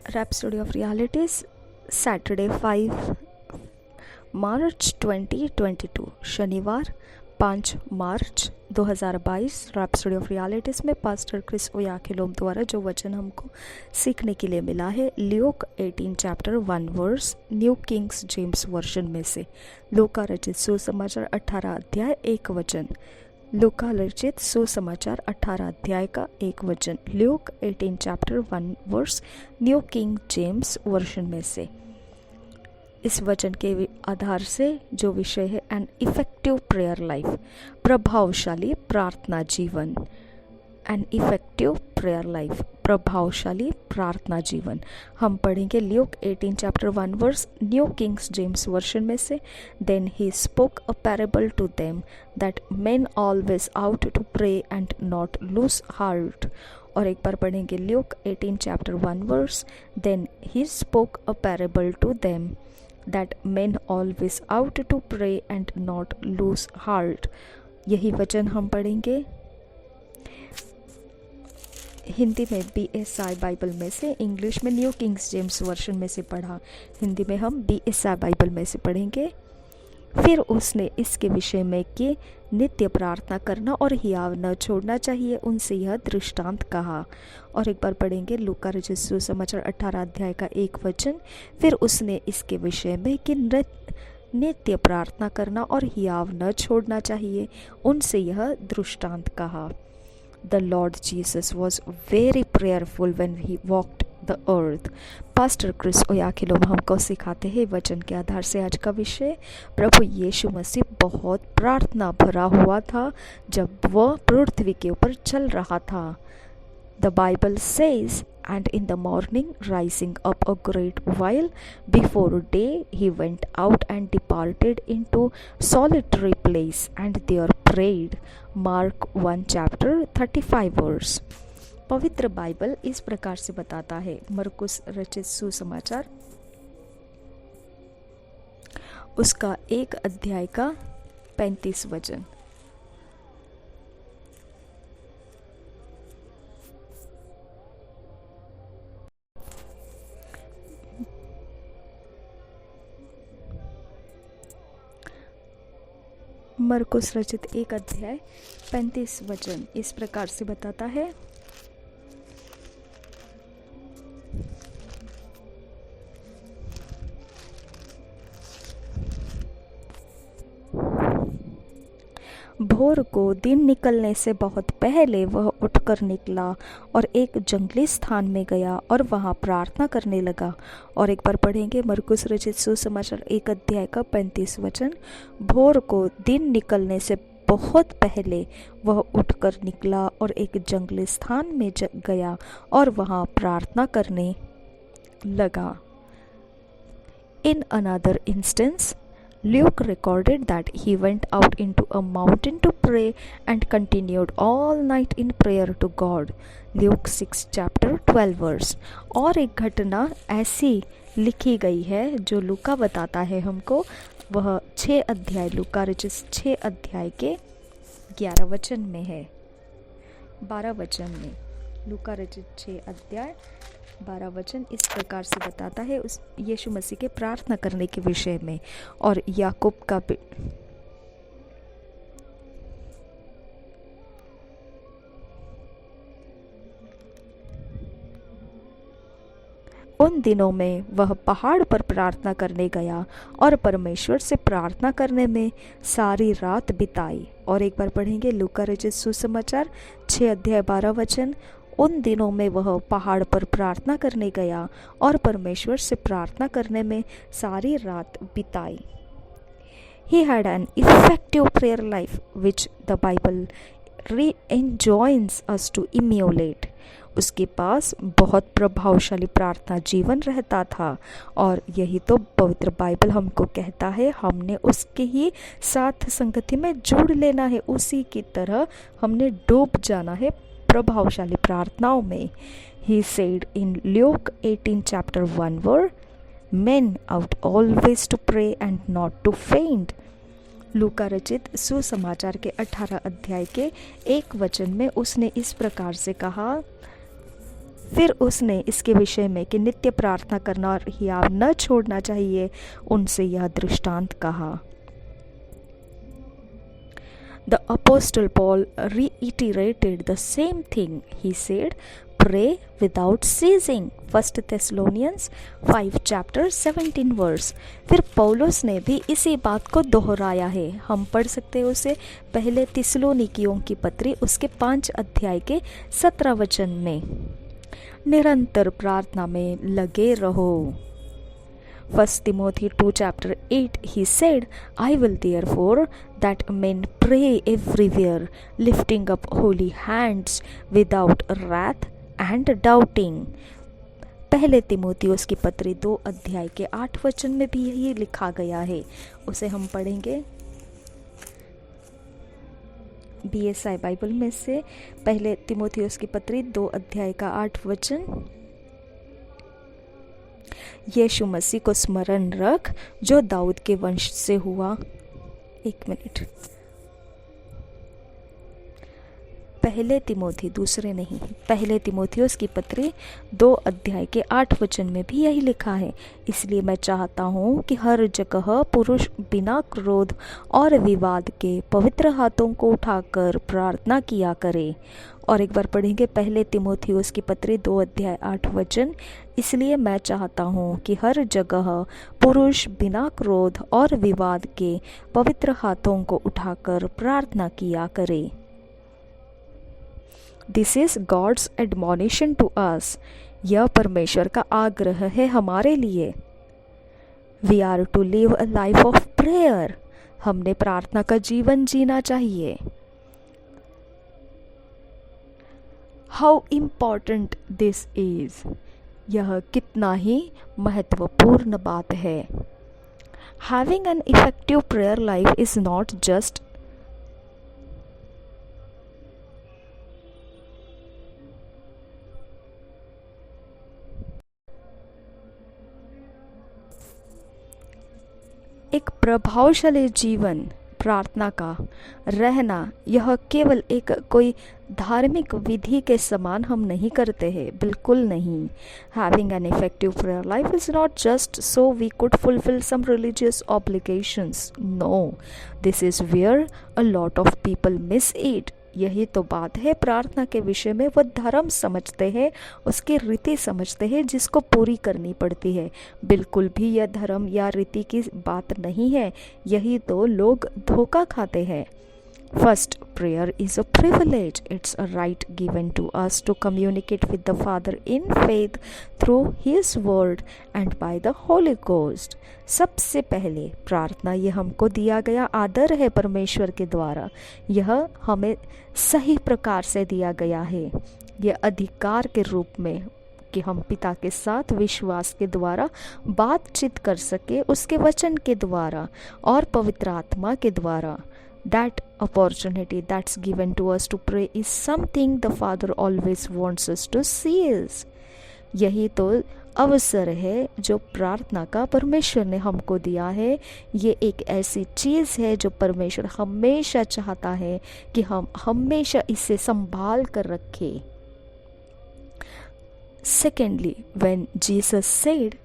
Rhapsody of Realities, Saturday 5 मार्च 2022, शनिवार 5 मार्च 2022। रैप्सोडी ऑफ रियलिटीज़ में पास्टर क्रिस ओयाखिलोम द्वारा जो वचन हमको सीखने के लिए मिला है, Luke 18 chapter 1 verse, New Kings James version में से। लूका रचित सुसमाचार 18 अध्याय 1 वचन। लूका रचित सुसमाचार 18 अध्याय का 1 वचन, Luke 18 chapter 1 verse, New King James version में से। इस वचन के आधार से जो विषय है, एन इफेक्टिव प्रेयर लाइफ, प्रभावशाली प्रार्थना जीवन। एन इफेक्टिव प्रेयर लाइफ, प्रभावशाली प्रार्थना जीवन। हम पढ़ेंगे Luke 18 chapter 1 verse, New Kings James version में से। Then he spoke a parable to them that men always ought to pray and not lose heart. और एक बार पढ़ेंगे Luke 18 chapter 1 verse, then he spoke a parable to them that men always out to pray and not lose heart। यही वचन हम पढ़ेंगे हिंदी में BSI Bible में से, इंग्लिश में न्यू किंग्स जेम्स वर्जन में से पढ़ा, हिंदी में हम BSI बाइबल में से पढ़ेंगे। फिर उसने इसके विषय में कि नित्य प्रार्थना करना और हियाव न छोड़ना चाहिए, उनसे यह दृष्टांत कहा। और एक बार पढ़ेंगे लूका रचित सुसमाचार 18 अध्याय का 1 वचन। फिर उसने इसके विषय में कि नित्य प्रार्थना करना और हियाव न छोड़ना चाहिए, उनसे यह दृष्टांत कहा। The Lord Jesus was very prayerful when he walked the earth। Pastor Chris Oyakhilome हमको सिखाते हैं वचन के आधार से आज का विषय, प्रभु यीशु मसीह बहुत प्रार्थना भरा हुआ था जब वह पृथ्वी के ऊपर चल रहा था। The Bible says, and in the morning rising up a great while before day he went out and departed into solitary place and there prayed। Mark 1 chapter 35 verse। पवित्र बाइबल इस प्रकार से बताता है, मरकुस रचित सुसमाचार उसका 1 अध्याय का 35 वचन। मरकुस रचित 1 अध्याय 35 वचन इस प्रकार से बताता है, भोर को दिन निकलने से बहुत पहले वह उठकर निकला और एक जंगली स्थान में गया और वहां प्रार्थना करने लगा। और एक बार पढ़ेंगे मरकुस रचित सुसमाचार 1 अध्याय का 35 वचन। भोर को दिन निकलने से बहुत पहले वह उठकर निकला और एक जंगली स्थान में गया और वहां प्रार्थना करने लगा। In another instance, Luke recorded that he went out into a mountain to pray and continued all night in prayer to God। Luke 6 chapter 12 verse। और एक घटना ऐसी लिखी गई है जो लूका बताता है हमको, वह 6 अध्याय लूका रचित 6 अध्याय के 11 वचन में है, 12 वचन में। लूका रचित 6 अध्याय 12 वचन इस प्रकार से बताता है उस यीशु मसीह के प्रार्थना करने के विषय में। और याकूब का उन दिनों में वह पहाड़ पर प्रार्थना करने गया और परमेश्वर से प्रार्थना करने में सारी रात बिताई। और एक बार पढ़ेंगे लूका रचित सुसमाचार 6 अध्याय 12 वचन। उन दिनों में वह पहाड़ पर प्रार्थना करने गया और परमेश्वर से प्रार्थना करने में सारी रात बिताई। He had an effective prayer life which the Bible enjoins us to emulate। उसके पास बहुत प्रभावशाली प्रार्थना जीवन रहता था और यही तो पवित्र बाइबल हमको कहता है, हमने उसके ही साथ संगति में जुड़ लेना है, उसी की तरह हमने डूब जाना है प्रभावशाली प्रार्थनाओं में। He said in Luke 18 chapter 1 verse, men ought always to pray and not to faint। लूका रचित सुसमाचार के 18 अध्याय के 1 वचन में उसने इस प्रकार से कहा, फिर उसने इसके विषय में कि नित्य प्रार्थना करना और हियाव न छोड़ना चाहिए उनसे यह दृष्टांत कहा। The Apostle Paul reiterated the same thing. He said, pray without ceasing. 1 Thessalonians 5 chapter 17 verse. फिर पौलुस ने भी इसी बात को दोहराया है। हम पढ़ सकते हैं उसे पहले थिस्सलुनीकियों की पत्री उसके 5 अध्याय के 17 वचन में। निरंतर प्रार्थना में लगे रहो। 1 Timothy 2 chapter 8 he said, I will therefore that men pray everywhere, lifting up holy hands without wrath and doubting. पहले तिमोथियुस की पत्री 2 अध्याय के 8 वचन में भी यही लिखा गया है। उसे हम पढ़ेंगे BSI बाइबल में से पहले तिमोथियुस की पत्री 2 अध्याय का 8 वचन। यीशु मसीह को स्मरण रख जो दाऊद के वंश से हुआ। एक मिनट, पहले तिमोथी, दूसरे नहीं, पहले तिमोथियुस की पत्री 2 अध्याय के 8 वचन में भी यही लिखा है। इसलिए मैं चाहता हूँ कि हर जगह पुरुष बिना क्रोध और विवाद के पवित्र हाथों को उठाकर प्रार्थना किया करे। और एक बार पढ़ेंगे पहले तिमोथियुस की पत्री 2 अध्याय 8 वचन। इसलिए मैं चाहता हूँ कि हर जगह पुरुष बिना क्रोध और विवाद के पवित्र हाथों को उठाकर प्रार्थना किया करे। This is God's admonition to us. यह परमेश्वर का आग्रह है हमारे लिए। We are to live a life of prayer. हमने प्रार्थना का जीवन जीना चाहिए। How important this is. यह कितना ही महत्वपूर्ण बात है। Having an effective prayer life is not just एक प्रभावशाली जीवन प्रार्थना का रहना, यह केवल एक कोई धार्मिक विधि के समान हम नहीं करते हैं, बिल्कुल नहीं। Having an effective prayer life is not just so we could fulfil some religious obligations. No, this is where a lot of people miss it. यही तो बात है प्रार्थना के विषय में। वह धर्म समझते हैं, उसकी रीति समझते हैं जिसको पूरी करनी पड़ती है। बिल्कुल भी यह धर्म या रीति की बात नहीं है। यही तो लोग धोखा खाते हैं। First, prayer is a privilege. It's a right given to us to communicate with the Father in faith through His Word and by the Holy Ghost. सबसे पहले प्रार्थना ये हमको दिया गया आदर है परमेश्वर के द्वारा। यह हमें सही प्रकार से दिया गया है। यह अधिकार के रूप में कि हम पिता के साथ विश्वास के द्वारा बातचीत कर सके, उसके वचन के द्वारा और पवित्र आत्मा के द्वारा। That opportunity that's given to us to pray is something the Father always wants us to seize. यही तो अवसर है जो प्रार्थना का परमेश्वर ने हमको दिया है। ये एक ऐसी चीज़ है जो परमेश्वर हमेशा चाहता है कि हम हमेशा इसे संभाल कर रखें। Secondly, when Jesus said,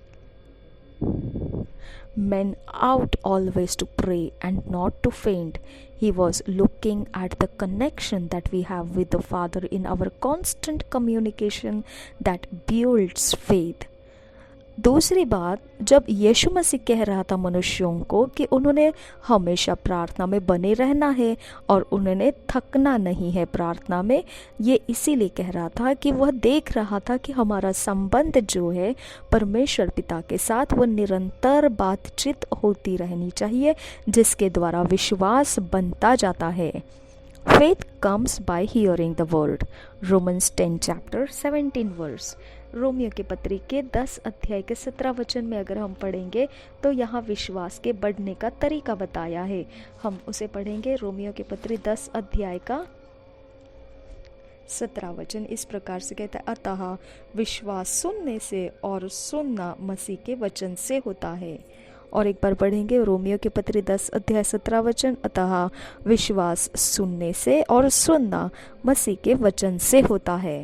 men out always to pray and not to faint, he was looking at the connection that we have with the Father in our constant communication that builds faith. दूसरी बात, जब यीशु मसीह कह रहा था मनुष्यों को कि उन्होंने हमेशा प्रार्थना में बने रहना है और उन्होंने थकना नहीं है प्रार्थना में, ये इसीलिए कह रहा था कि वह देख रहा था कि हमारा संबंध जो है परमेश्वर पिता के साथ वो निरंतर बातचीत होती रहनी चाहिए, जिसके द्वारा विश्वास बनता जाता है। Faith comes by hearing the word. Romans 10 chapter 17 verse. Romeo के पत्री के 10 अध्याय के 17 वचन में अगर हम पढ़ेंगे तो यहाँ विश्वास के बढ़ने का तरीका बताया है। हम उसे पढ़ेंगे। रोमियो के पत्री 10 अध्याय का 17 वचन इस प्रकार से कहता है, अतः विश्वास सुनने से और सुनना मसीह के वचन से होता है। और एक बार पढ़ेंगे रोमियो के पत्री 10 अध्याय 17 वचन, अतः विश्वास सुनने से और सुनना मसीह के वचन से होता है।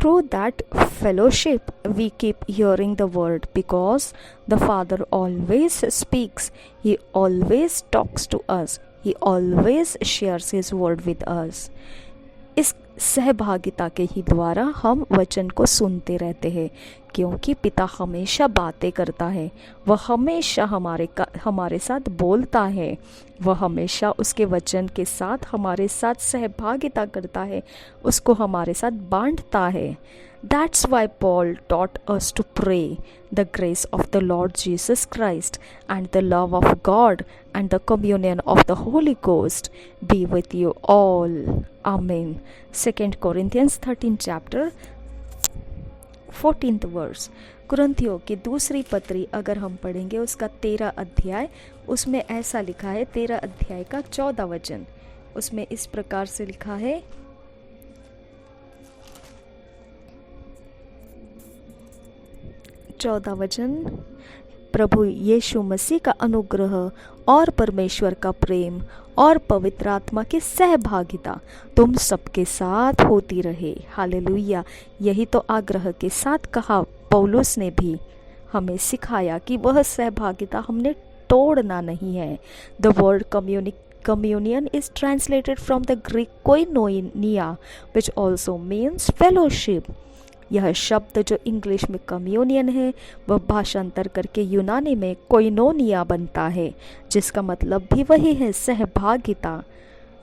Through that fellowship, we keep hearing the word because the Father always speaks. He always talks to us. He always shares His word with us. इस सहभागिता के ही द्वारा हम वचन को सुनते रहते हैं, क्योंकि पिता हमेशा बातें करता है। वह हमेशा हमारे साथ बोलता है। वह हमेशा उसके वचन के साथ हमारे साथ सहभागिता करता है, उसको हमारे साथ बांटता है। That's why Paul taught us to pray, the grace of the Lord Jesus Christ and the love of God and the communion of the Holy Ghost be with you all. Amen. 2 Corinthians 13 chapter 14th verse. कुरिन्थियों की दूसरी पत्री अगर हम पढ़ेंगे उसका 13 अध्याय, उसमें ऐसा लिखा है, 13 अध्याय का 14 वचन, उसमें इस प्रकार से लिखा है, 14 वचन, प्रभु यीशु मसीह का अनुग्रह और परमेश्वर का प्रेम और पवित्र आत्मा की सहभागिता तुम सबके साथ होती रहे। हालेलुया। यही तो आग्रह के साथ कहा पौलुस ने भी हमें सिखाया कि वह सहभागिता हमने तोड़ना नहीं है। The word communion is translated from the Greek koinonia, which also means fellowship. यह शब्द जो इंग्लिश में कम्युनियन है वह भाषांतर करके यूनानी में कोइनोनिया बनता है, जिसका मतलब भी वही है, सहभागिता।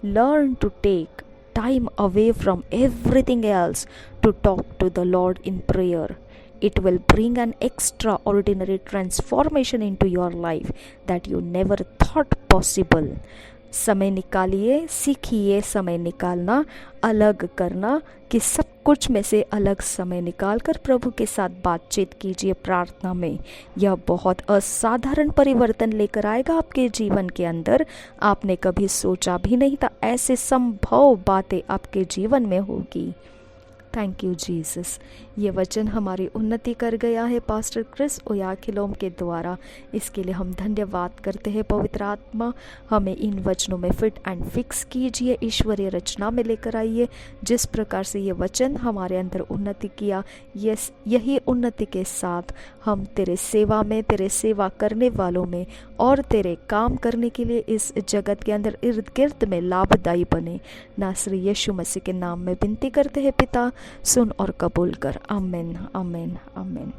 Learn to take time away from everything else to talk to the Lord in prayer. It will bring an extraordinary transformation into your life that you never thought possible. समय निकालिए, सीखिए समय निकालना, अलग करना, कि सब कुछ में से अलग समय निकालकर प्रभु के साथ बातचीत कीजिए प्रार्थना में। यह बहुत असाधारण परिवर्तन लेकर आएगा आपके जीवन के अंदर। आपने कभी सोचा भी नहीं था ऐसे संभव बातें आपके जीवन में होगी। Thank you Jesus. ये वचन हमारी उन्नति कर गया है पास्टर क्रिस ओयाखिलोम के द्वारा। इसके लिए हम धन्यवाद करते हैं। पवित्र आत्मा हमें इन वचनों में फिट एंड फिक्स कीजिए, ईश्वरीय रचना में लेकर आइए। जिस प्रकार से ये वचन हमारे अंदर उन्नति किया, यही उन्नति के साथ हम तेरे सेवा में, तेरे सेवा करने वालों में और तेरे काम करने के लिए इस जगत के अंदर इर्द गिर्द में लाभदायी बने। नासरी यीशु मसीह के नाम में विनती करते हैं पिता, सुन और कबूल कर। आमीन, आमीन, आमीन।